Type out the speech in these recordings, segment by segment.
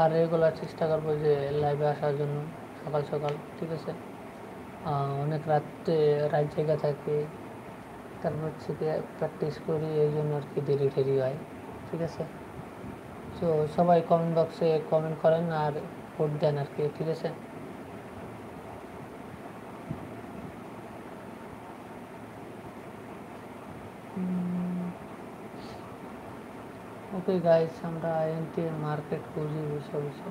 আর regular চেষ্টা করবো যে লাইভে আসার জন্য সকাল সকাল, ঠিক আছে। অনেক রাত জেগে থাকি, তারপর হচ্ছে কি প্র্যাকটিস করি, এই জন্য আর কি দেরি হয়, ঠিক আছে। তো সবাই কমেন্ট বক্সে কমেন্ট করেন আর ভোট দেন আর কি, ঠিক আছে। ওকে গাইস, আমরা আইএনটি মার্কেট খুঁজি বসে বসে,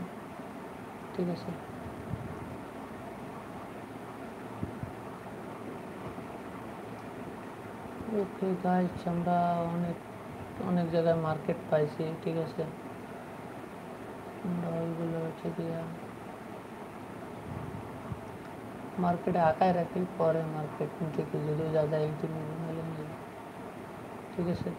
ঠিক আছে। ওকে গাইস, আমরা অনেক জায়গায় মার্কেট পাইছি, ঠিক আছে। আমরা ওইগুলো হচ্ছে গিয়ে মার্কেটে আঁকায় রাখি, পরে মার্কেট থেকে যদি যা যায় এন্ট্রি নেব, নাহলে নেব, ঠিক আছে।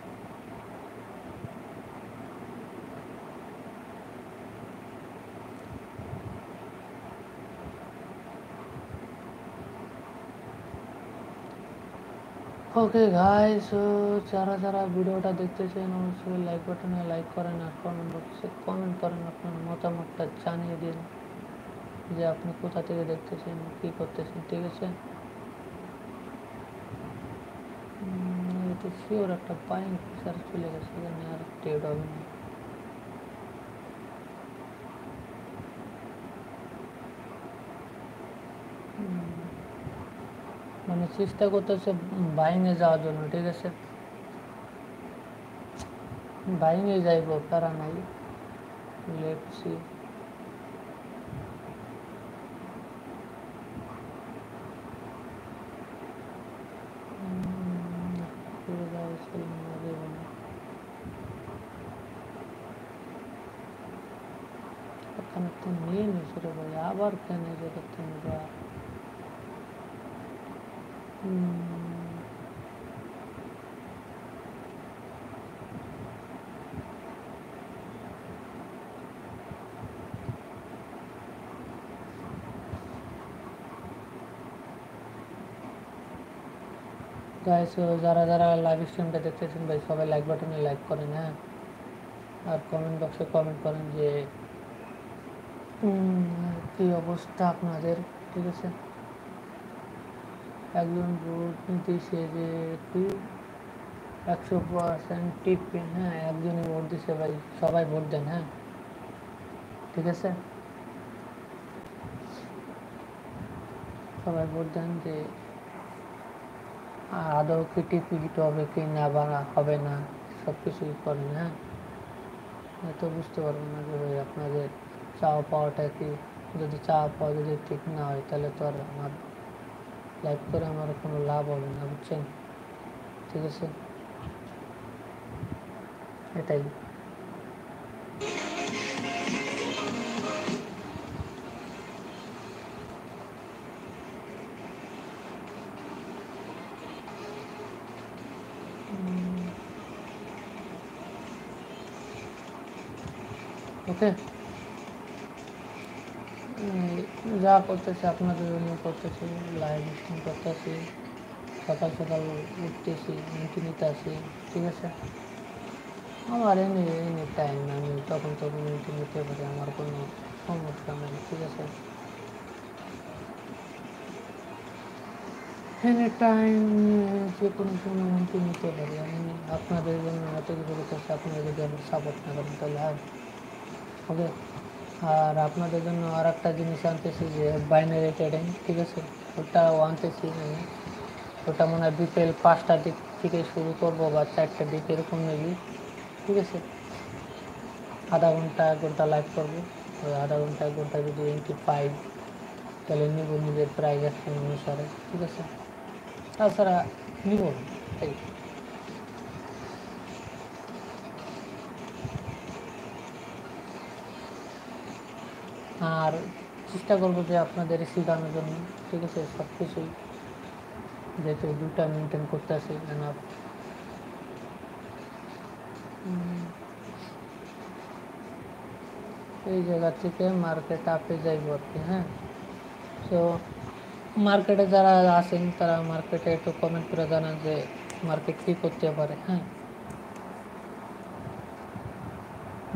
ওকে গাইস, যারা ভিডিওটা দেখতেছেন অবশ্যই লাইক বাটনে লাইক করেন আর কমেন্ট বক্সে কমেন্ট করেন, আপনার মতামতটা জানিয়ে দিন যে আপনি কোথা থেকে দেখতেছেন, কি করতেছেন, ঠিক আছে। এটা শিওর একটা পাইন ফিচার চলে গেছে, এখানে আর টেড হবে না। মানে চেষ্টা করতেছে বাইংয়ে যাওয়ার জন্য, ঠিক আছে। বাইংয়ে যাইব, প্যারা নাই। Let's see. এখানে তো নিয়ে নিয়েছে রে ভাই, আবার কেন এই জায়গাতে নিবা? গাইস, যারা লাইভ স্ট্রিমটা দেখতেছেন ভাই, সবাই লাইক বাটনে লাইক করেন, হ্যাঁ। আর কমেন্ট বক্সে কমেন্ট করেন যে কি অবস্থা আপনাদের, ঠিক আছে। একজন ভোট দিছে যে কি 100% টিপে, হ্যাঁ, একজনই ভোট দিছে ভাই, সবাই ভোট দেন, হ্যাঁ, ঠিক আছে। সবাই ভোট দেন যে আদৌ কি টিপি হিট হবে কি না, বা হবে না, সব কিছুই করেন, হ্যাঁ। এত বুঝতে পারবেন না যে ভাই আপনাদের চাওয়া পাওয়াটা কি। যদি চাওয়া পাওয়া যদি ঠিক না হয়, তাহলে তো আর আমার লাইভ করে আমার কোনো লাভ হবে না, বুঝছেন, ঠিক আছে। এটাই। ওকে, যা করতেছি আপনাদের জন্য করতেছি, লাইভ স্ট্রিম করতেছি, সকাল সকাল উঠতেছি, এন্ট্রি নিতে আসি, ঠিক আছে। আমার এনি টাইম আমি তখন এন্ট্রি নিতে পারি, আমার কোনো সমস্যা নেই, ঠিক আছে। এনি টাইম যে কোনো সময় এন্ট্রি নিতে পারি আমি। আপনাদের জন্য এত কিছু করতেছি, আপনারা যদি আমার সাপোর্ট না করেন তাহলে হবে। আর আপনাদের জন্য আর একটা জিনিস আনতেছি যে বাইনারি ট্রেডিং, ঠিক আছে। ওটাও আনতেছি আমি। ওটা মনে হয় বিকেল 5টার দিক থেকে শুরু করবো, বা 4টার দিকে এরকম নেবি, ঠিক আছে। আধা ঘন্টা 1 ঘন্টা লাইভ করবো। ওই আধা ঘন্টা 1 ঘন্টা যদি এন্ট্রি পাই তাহলে নিব নিজের প্রাইজ অনুসারে, ঠিক আছে। তাছাড়া নিব না, তাই। আর চেষ্টা করবো যে আপনাদের শেখানোর জন্য, ঠিক আছে, সব কিছুই, যেহেতু 2টা মেনটেন করতে আসি এনাফ। এই জায়গা থেকে মার্কেট আপে যাইব আর কি, হ্যাঁ। তো মার্কেটে যারা আছেন তারা মার্কেটে একটু কমেন্ট করে জানান যে মার্কেট কী করতে পারে, হ্যাঁ।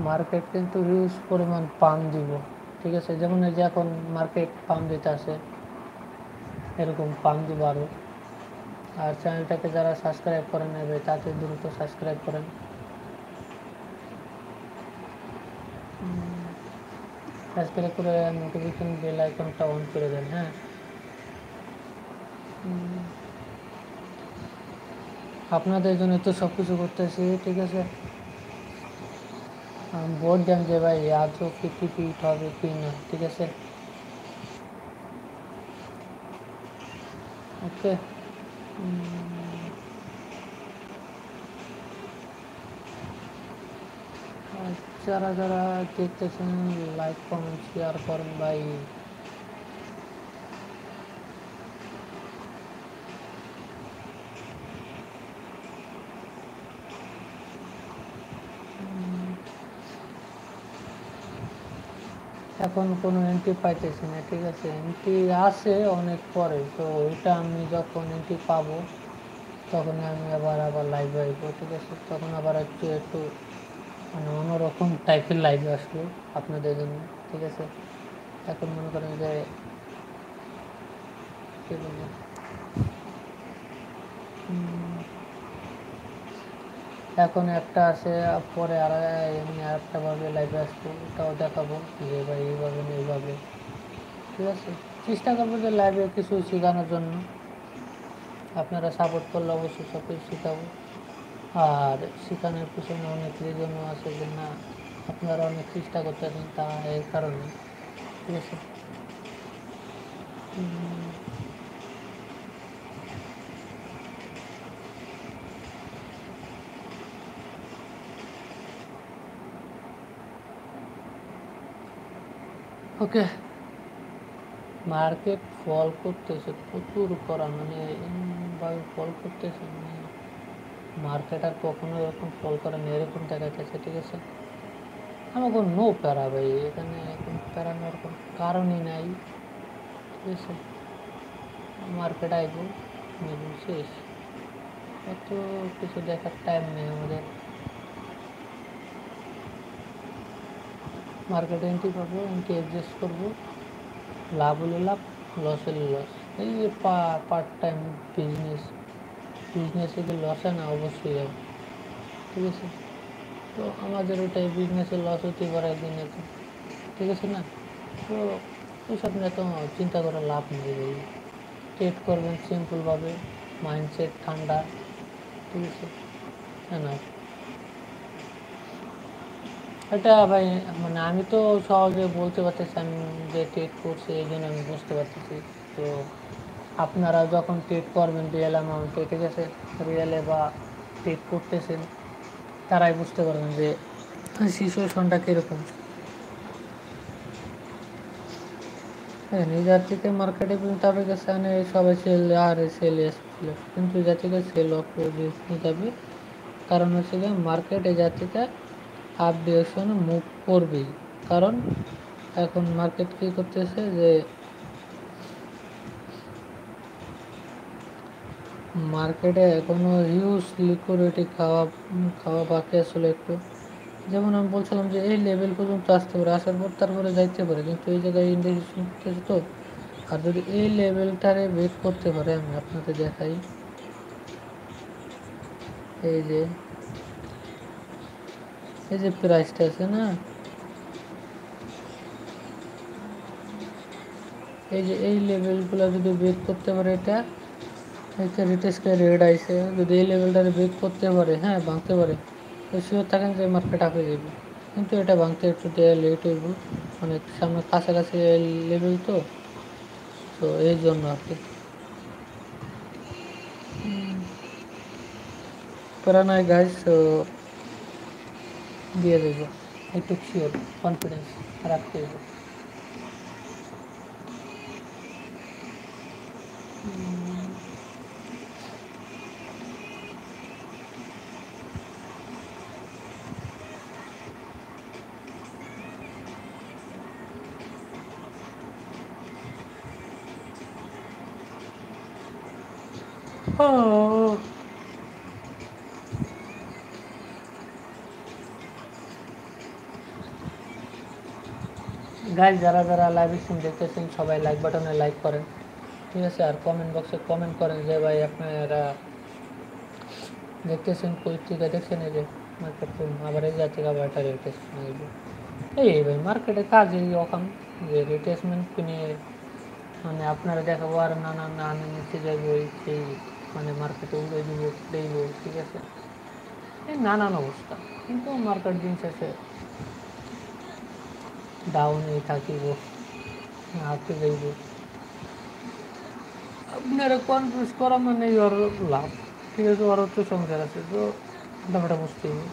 মার্কেট কিন্তু হিউজ পরিমাণ পাম দিব, ঠিক আছে। যেমন এই যে এখন মার্কেট পাম দিতে আসে, এরকম পাম দিব আরও। আর চ্যানেলটাকে যারা সাবস্ক্রাইব করে নেবে তাতে দ্রুত সাবস্ক্রাইব করেন। সাবস্ক্রাইব করে নোটিফিকেশন বেল আইকনটা অন করে দেন। হ্যাঁ, আপনাদের জন্য তো সব কিছু করতেছি, ঠিক আছে। ভোট দেন যে ভাই আজও কি ফিট হবে কি না, ঠিক আছে। ওকে, যারা যারা দেখতেছেন লাইক কমেন্ট শেয়ার করেন ভাই। এখন কোনো এন্ট্রি পাইতেছি না, ঠিক আছে। এন্ট্রি আসে অনেক পরে, তো ওইটা আমি যখন এন্ট্রি পাবো তখন আমি আবার লাইভে আসবো, ঠিক আছে। তখন আবার একটু মানে অন্যরকম টাইপের লাইভে আসবো আপনাদের জন্য, ঠিক আছে। এখন মনে করেন যে কী বলবো, এখন একটা আছে, পরে আর এমনি আরেকটা ভাবে লাইভে আসবো, ওটাও দেখাবো যে ভাই এইভাবে না এইভাবে, ঠিক আছে। চেষ্টা করবো যে লাইভে কিছু শেখানোর জন্য, আপনারা সাপোর্ট করলে অবশ্যই সব কিছু শেখাবো। আর শেখানোর পিছনে অনেক রিজনও আছে যে না আপনারা অনেক চেষ্টা করতেছেন, তা এই কারণে, ঠিক আছে। ওকে, মার্কেট ফল করতেছে প্রচুর করা, মানে এমনভাবে ফল করতেছে, মানে মার্কেট আর কখনো এরকম ফল করে না, এরকম দেখাইতেছে, ঠিক আছে। আমার কোনো নো প্যারা ভাই, এখানে কোনো প্যারানোর কোনো কারণই নাই, ঠিক আছে। মার্কেট আইব, নিব, শেষ। এত কিছু দেখার টাইম নেই আমাদের। মার্কেটে এন্ট্রি পাবো, এন্ট্রি অ্যাডজাস্ট করবো, লাভ হলে লাভ, লস হলে লস। এই যে পার্ট টাইম বিজনেসে যে লস হয় না, অবশ্যই হবে, ঠিক আছে। তো আমাদের ওটাই বিজনেসে লস হতে পারে একদিন একদিন, ঠিক আছে না। তো ওইসব নিয়ে তো চিন্তা করে লাভ নেই ভাই। ট্রেড করবেন সিম্পলভাবে, মাইন্ডসেট ঠান্ডা, ঠিক আছে না। এটা ভাই মানে আমি তো সহজে বলতে পারতেছি আমি যে ট্রেড করছি, এই জন্য আমি বুঝতে পারতেছি। তো আপনারা যখন ট্রেড করবেন রিয়েল অ্যামাউন্টে, ঠিক আছে, রিয়েলে বা ট্রেড করতেছেন, তারাই বুঝতে পারবেন যে সিচুয়েশনটা কীরকম। হ্যাঁ, নিজের থেকে মার্কেটে কিন্তু তাদের কাছে আনে সবাই সেল আর সেল এসেছিল, কিন্তু যা থেকে সেল অফ হয়ে যাবে, কারণ হচ্ছে যে মার্কেটে যা থেকে আপ ডিরেকশনে মুভ করবেই। কারণ এখন মার্কেট কী করতেছে যে মার্কেটে এখনও হিউজ লিকুইডিটি খাওয়া বাকি আসলে একটু। যেমন আমি বলছিলাম যে এই লেভেল পর্যন্ত আসতে পারে, আসার পর তারপরে যাইতে পারে, কিন্তু এই জায়গায় ইন্ডিকেশন করতেছে তো। আর যদি এই লেভেলটারে ব্রেক করতে পারে, আমি আপনাদের দেখাই, এই যে প্রাইসটা আছে না, এই যে এই লেভেলগুলো যদি ব্রেক করতে পারে, এটা রিটেস্টে রেড আইসে, যদি এই লেভেলটারে ব্রেক করতে পারে, হ্যাঁ ভাঙতে পারে, তো শিওর থাকেন যে মার্কেট আপে যাবে। কিন্তু এটা ভাঙতে একটু লেট হইব, অনেক সামনে কাছাকাছি লেভেল তো, তো এই জন্য আর কি। প্যারা নাই গাইজ, তো দিয়ে দেবো, একটু শিওর কনফিডেন্স রাখতে হবে। Oh. গাইজ যারা যারা লাইভ স্ট্রিম দেখতেছেন সবাই লাইক বাটনে লাইক করেন, ঠিক আছে? আর কমেন্ট বক্সে কমেন্ট করেন যে ভাই আপনারা দেখতেছেন কই থেকে দেখছেন, এই যে মার্কেট আবার এই জায়গা থেকে আবার একটা রিপ্লেসমেন্ট আসবে। এই ভাই মার্কেটে কাজ এই রকম যে রিপ্লেসমেন্ট কিনে মানে আপনারা দেখাবো আর নানান নিচে যাইব সেই মানে মার্কেটে উড়ে দিব দেইব, ঠিক আছে? এই নানান অবস্থা, কিন্তু মার্কেট দিন শেষে ডাউনেই থাকিব, হাতে যাইব। আপনারা কনফিউজ করা মানে ওর লাভ, ঠিক আছে? ওর হচ্ছে সংসার আছে, তো ব্যাপারটা বুঝতেই হবে।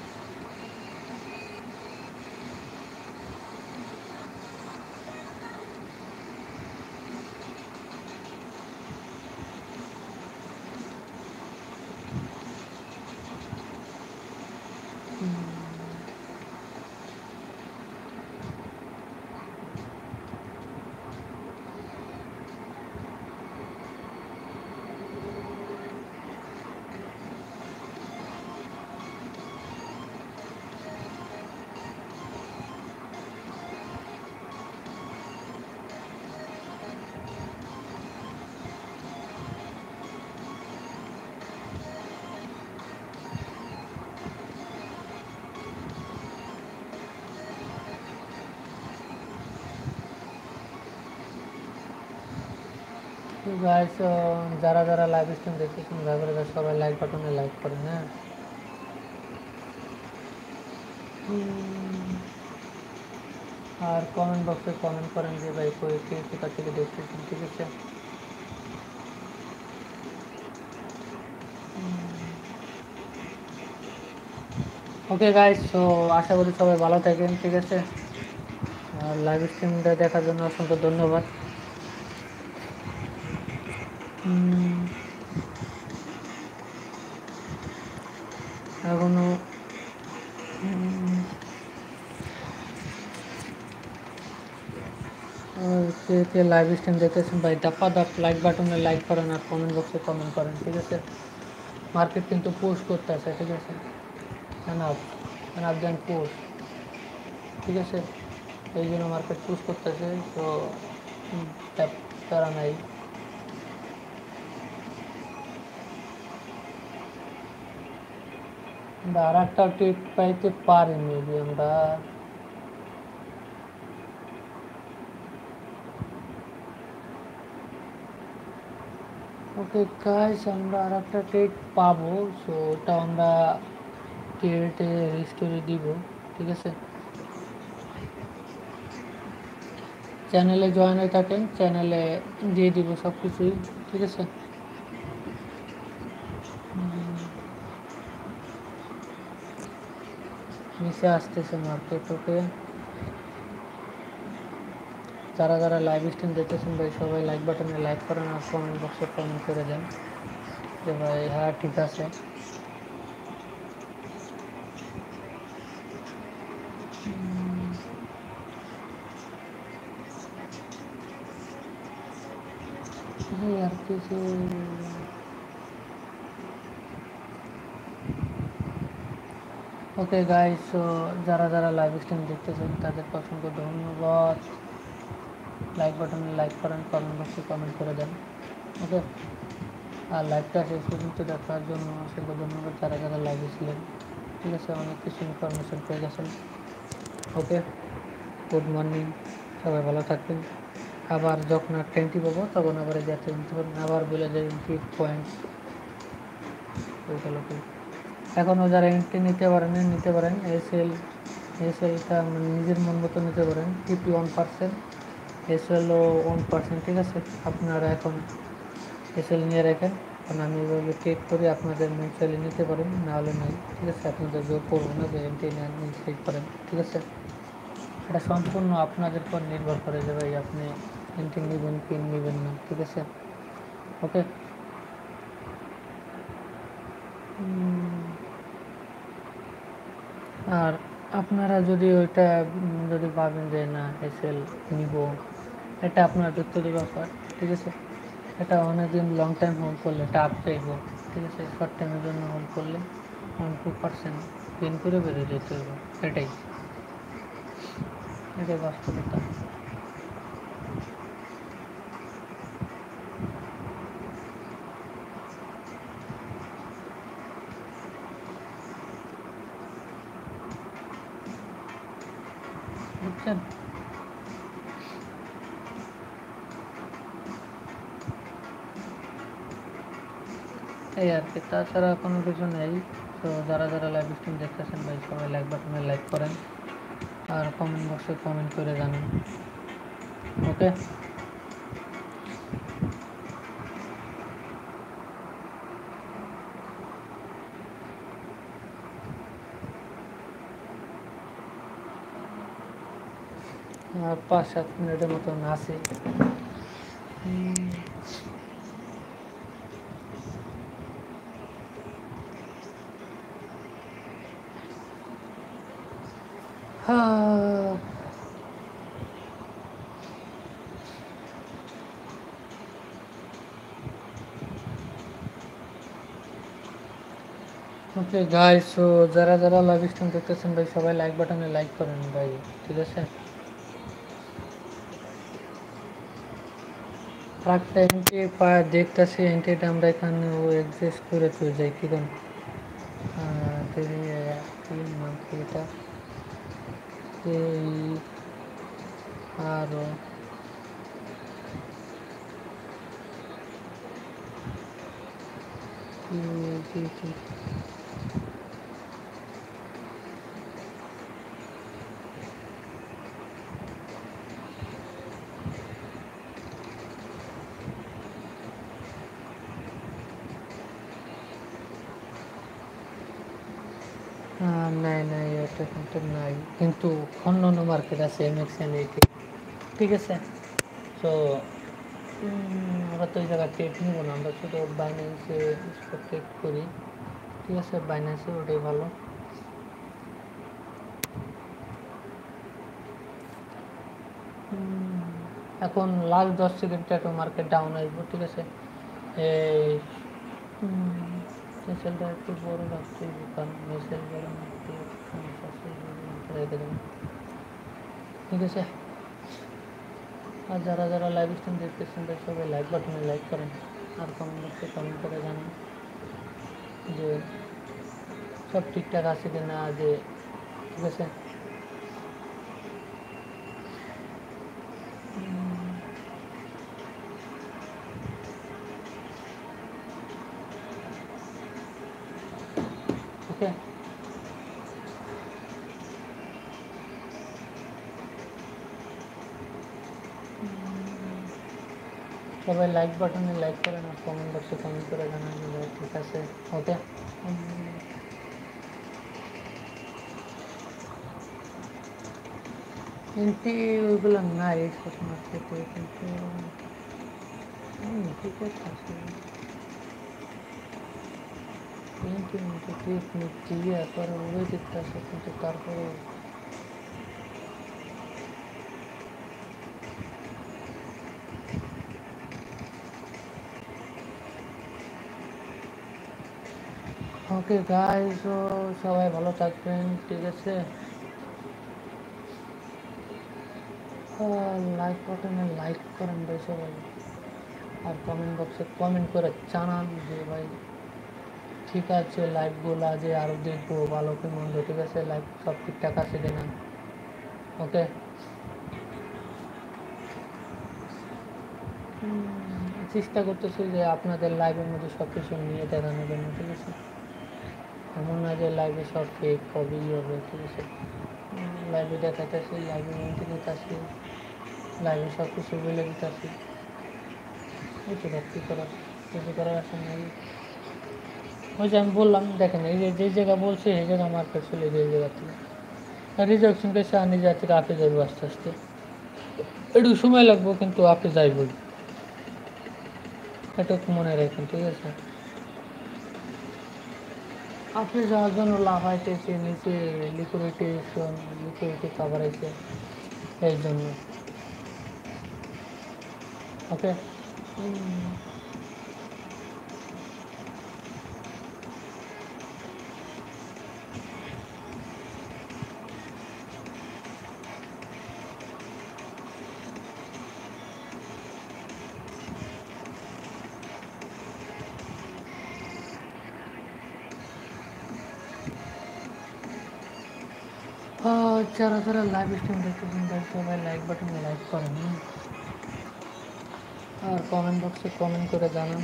গাইস, যারা যারা লাইভ স্ট্রিম দেখতেছেন দয়া করে সবাই লাইক বাটনে লাইক করেন, হ্যাঁ? আর কমেন্ট বক্সে কমেন্ট করেন যে ভাই কে কোথা থেকে দেখতেছেন, ঠিক আছে? ওকে গাইস, তো আশা করি সবাই ভালো থাকেন, ঠিক আছে? আর লাইভ স্ট্রিমটা দেখার জন্য অসংখ্য ধন্যবাদ। এখনো কে কে লাইভ স্ট্রিম দেখতেছেন ভাই দাপা দাপ লাইক বাটনে লাইক করেন আর কমেন্ট বক্সে কমেন্ট করেন, ঠিক আছে? মার্কেট কিন্তু পোস্ট করতে আছে, ঠিক আছে? এনাফ দেন পোস্ট, ঠিক আছে? এই জন্য মার্কেট পুশ করতেছে, তো তারা নাই। আমরা আর একটা টিপ পাইতে পারি মেবি আমরা। ওকে গাইস, আমরা আর একটা ট্রেড পাবো, সো ওটা আমরা ট্রেডে রিস্টোরে দিব, ঠিক আছে? চ্যানেলে জয়েন হয়ে থাকেন, চ্যানেলে দিয়ে দিব সব কিছুই, ঠিক আছে? নিচে আসতেছে মার্কেট। ওকে, যারা যারা লাইভ স্ট্রিম দেখতেছেন ভাই সবাই লাইক বাটনে লাইক করেন আর কমেন্ট বক্সে কমেন্ট করে দেন যে ভাই হ্যাঁ ঠিক আছে। আর কিছু ওকে গাইস, সো যারা যারা লাইভ স্ট্রিম দেখতেছেন তাদেরকে অসংখ্য ধন্যবাদ। লাইক বাটনে লাইক করেন, কমেন্ট বক্সে কমেন্ট করে দেন, ওকে? আর লাইভটা শেষ পর্যন্ত দেখার জন্য অসংখ্য ধন্যবাদ যারা যারা লাইভে ছিলেন, ঠিক আছে? অনেক কিছু ইনফরমেশন পেয়ে গেছেন। ওকে, গুড মর্নিং, সবাই ভালো থাকবেন। আবার যখন আর ট্রেনটি পাবো তখন আবার যাতে আবার বলে যায় এন্ট্রি পয়েন্ট ওই গেল। এখনও যারা এন্ট্রি নিতে পারেন এসএলটা মানে নিজের মন মতো নিতে পারেন। টিপি 1%, এসএলও 1%, ঠিক আছে? আপনারা এখন এসএল নিয়ে রাখেন, কারণ আমি এভাবে ট্রেড করি, আপনাদের মিউচুয়ালি নিতে পারেন, নাহলে নাই, ঠিক আছে? আপনাদের জোর করবো না যে এন্ট্রি নেন ট্রেড করেন, ঠিক আছে? এটা সম্পূর্ণ আপনাদের উপর নির্ভর করে যে ভাই আপনি এন্ট্রি নেবেন কি নেবেন না, ঠিক আছে? ওকে, আর আপনারা যদি ওইটা যদি ভাবেন যে না এসএল নিব, এটা আপনার ব্যক্তিগত ব্যাপার, ঠিক আছে? এটা অনেকদিন লং টাইম হোল্ড করলে এটা আপ চাইব, ঠিক আছে? শর্ট টাইমের জন্য হোল্ড করলে 1-2% গেইন করে বেরিয়ে যেতে হবে, এটাই বাস্তবতা। বুঝছেন? এই আর কি, তাছাড়া কোনো কিছু নেই। তো যারা যারা লাইভ স্ট্রিম দেখতেছেন ভাই সবাই লাইক বাটনে লাইক করেন আর কমেন্ট বক্সে কমেন্ট করে জানান। ওকে, আর 5-7 মিনিটের মতন আছে। ওকে গাইস, সো যারা যারা লাইভ স্ট্রিম দেখতেছেন ভাই সবাই লাইক বাটনে লাইক করেন ভাই, ঠিক আছে? একটা এন্ট্রি দেখতেছি, এন্ট্রিটা আমরা এখানে ও এক্সিস্ট করে চলে যাই কি কোন এটা এই আরও কি নাই নাই, এটা কিন্তু নাই, কিন্তু অন্যান্য মার্কেট আছে এমএক্সএন এইটি, ঠিক আছে? তো আমরা তো ওই জায়গায় ট্রেড নিব না, আমরা শুধু বাইন্যান্সে ট্রেড করি, ঠিক আছে? বাইন্যান্সে ওটাই ভালো। এখন লাস্ট 10 সেকেন্ডে একটা মার্কেট ডাউন আসবো, ঠিক আছে? এই মেসেলটা একটু বড় রাখছি, কারণ মেসেল বড় রেখে দেবেন, ঠিক আছে? আর যারা যারা লাইভ স্ট্রিম দেখতেছেন তাই সবাই লাইক বাটনে লাইক করেন আর কমেন্ট বক্সে কমেন্ট করে জানান যে সব ঠিকঠাক আছে কি না, যে ঠিক আছে? ওকে, সবাই লাইক বাটনে লাইক করেন আর কমেন্ট বক্সে কমেন্ট করে জানান যে ভাই ঠিক আছে। ওকে, কিন্তু ওইগুলো নাই সব মার্কেটে, কিন্তু ঠিক আছে, কিন্তু ট্রিপ নিচ্ছি পরে ওই দিকটা আছে, কিন্তু তারপরে ওকে গাইস, সবাই ভালো থাকবেন, ঠিক আছে? লাইক বাটনে লাইক করেন ভাই সবাই আর কমেন্ট বক্সে কমেন্ট করে জানান যে ভাই ঠিক আছে লাইভগুলো যে আরও দেখবো ভালো কি মন্দ, ঠিক আছে? লাইভ সব ঠিকঠাক আছে কিনা। ওকে, চেষ্টা করতেছি যে আপনাদের লাইভের মধ্যে সব কিছু নিয়ে দেখানোর জন্য, ঠিক আছে? এমন না যে লাইভে সব ফেক কবেই হবে, ঠিক আছে? লাইভে দেখাতেছি, লাইভে মন্ত্রী দিতেছি, লাইভে সব কিছু বলে দিতেছি, বুঝতে পারছি কী করার, কিছু করার আছে না। ওই যে আমি বললাম, দেখেন এই যে জায়গা বলছে এই জায়গা মার্কেট চলে যায়, এই জায়গা থেকে রিজেকশন পেয়েছে আর নিজের থেকে আপে যাইব আস্তে আস্তে, একটু সময় লাগবো কিন্তু আপে যাইবই, এটা মনে রাখেন, ঠিক আছে? আপনি যাওয়ার জন্য লাভ হাইতেছে নিচে, লিকুইডিটি কাভার হয়েছে এই জন্য। ওকে, যারা যারা লাইভ স্ট্রিম দেখতেছেন ভাই সবাই লাইক বাটনে লাইক করেন, আর কমেন্ট বক্সে কমেন্ট করে জানান।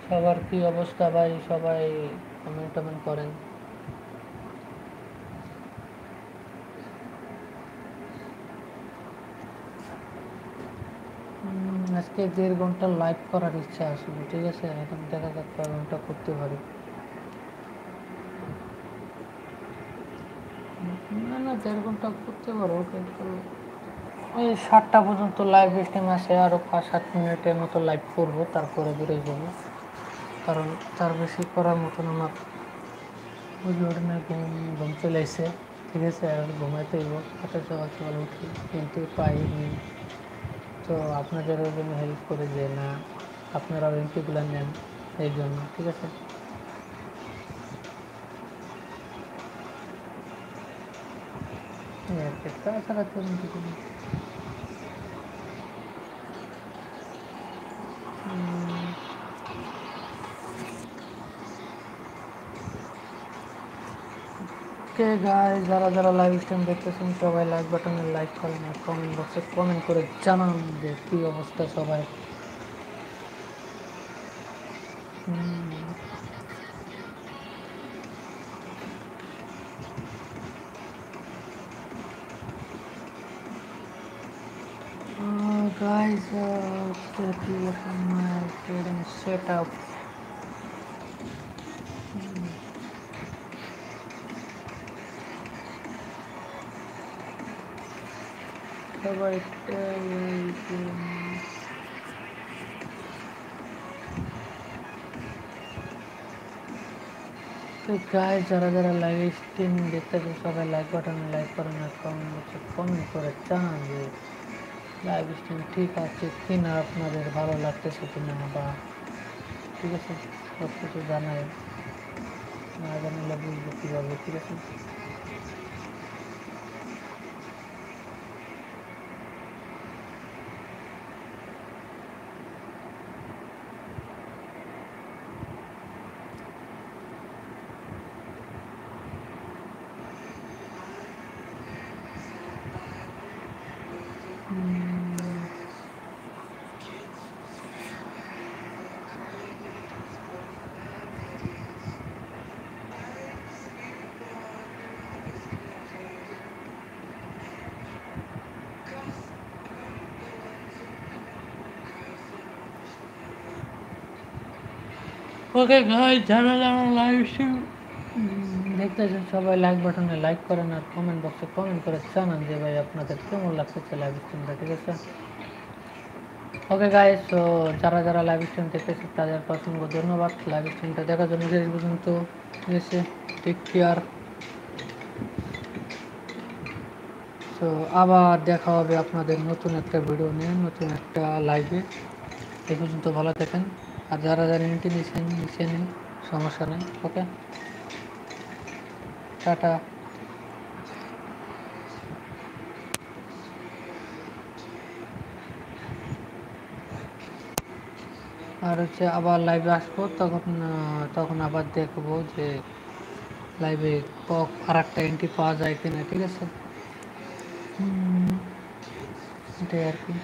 সবার কি অবস্থা ভাই? সবাই কমেন্ট টমেন্ট করেন। আজকে 1.5 ঘন্টা লাইভ করার ইচ্ছা আসলে, ঠিক আছে? এখন দেখা যাক কয় ঘন্টা করতে পারি। না 1.5 ঘন্টা করতে পারো, কিন্তু এই 7টা পর্যন্ত লাইভ স্ট্রিম আছে, আরও 5-7 মিনিটের মতো লাইভ করবো, তারপরে বেরোয় যাবো। কারণ তার বেশি করার মতন আমার বুঝে না, ঘুম চলে এসে, ঠিক আছে? আর ঘুমাইতে হইব, সকাল সকাল উঠি, কিন্তু পাইনি। তো আপনাদেরও জন্য হেল্প করে যে না, আপনারাও এন্ট্রিগুলো নেন এই জন্য, ঠিক আছে? তাছাড়া তো কিছু নেই। কে গায় যারা যারা লাইভ স্ট্রিম দেখতেছেন সবাই লাইক বাটনে লাইক করেন, আর কমেন্ট বক্সে কমেন্ট করে জানান যে কী অবস্থা সবাই। Guys, that was my trading setup. সবাই তো গাইস যারা যারা লাইভ স্ট্রিম দেখতেছেন সবাই লাইক বাটনে লাইক করেন, আর কমেন্ট বক্সে কমেন্ট করে জানান যে লাইভ স্ট্রিম ঠিক আছে কি না, আপনাদের ভালো লাগতেছে কি না, বা ঠিক আছে সব কিছু জানায়, না জানালে বুঝবো কীভাবে, ঠিক আছে? ওকে গাইস যারা যারা লাইভ স্ট্রিম দেখতেছেন সবাই লাইক বাটনে লাইক করেন, আর কমেন্ট বক্সে কমেন্ট করে জানান যে ভাই আপনাদের কেমন লাগতেছে লাইভ স্ট্রিমটা, ঠিক আছে? ওকে গাইস, তো যারা যারা লাইভ স্ট্রিম দেখতেছে তাদের অসংখ্য ধন্যবাদ লাইভ স্ট্রিমটা দেখার জন্য শেষ পর্যন্ত, ঠিক আছে? Take care. তো আবার দেখা হবে আপনাদের নতুন একটা ভিডিও নিয়ে, নতুন একটা লাইভে। এই পর্যন্ত ভালো থাকেন, আর যারা যারা নিতে নিচ্ছেন নিচে নিন, সমস্যা নেই। ওকে, টাটা। আর হচ্ছে আবার লাইভে আসবো, তখন আবার দেখবো যে লাইভে আর একটা এন্ট্রি পাওয়া যায় কিনা, ঠিক আছে? এটাই আর কি।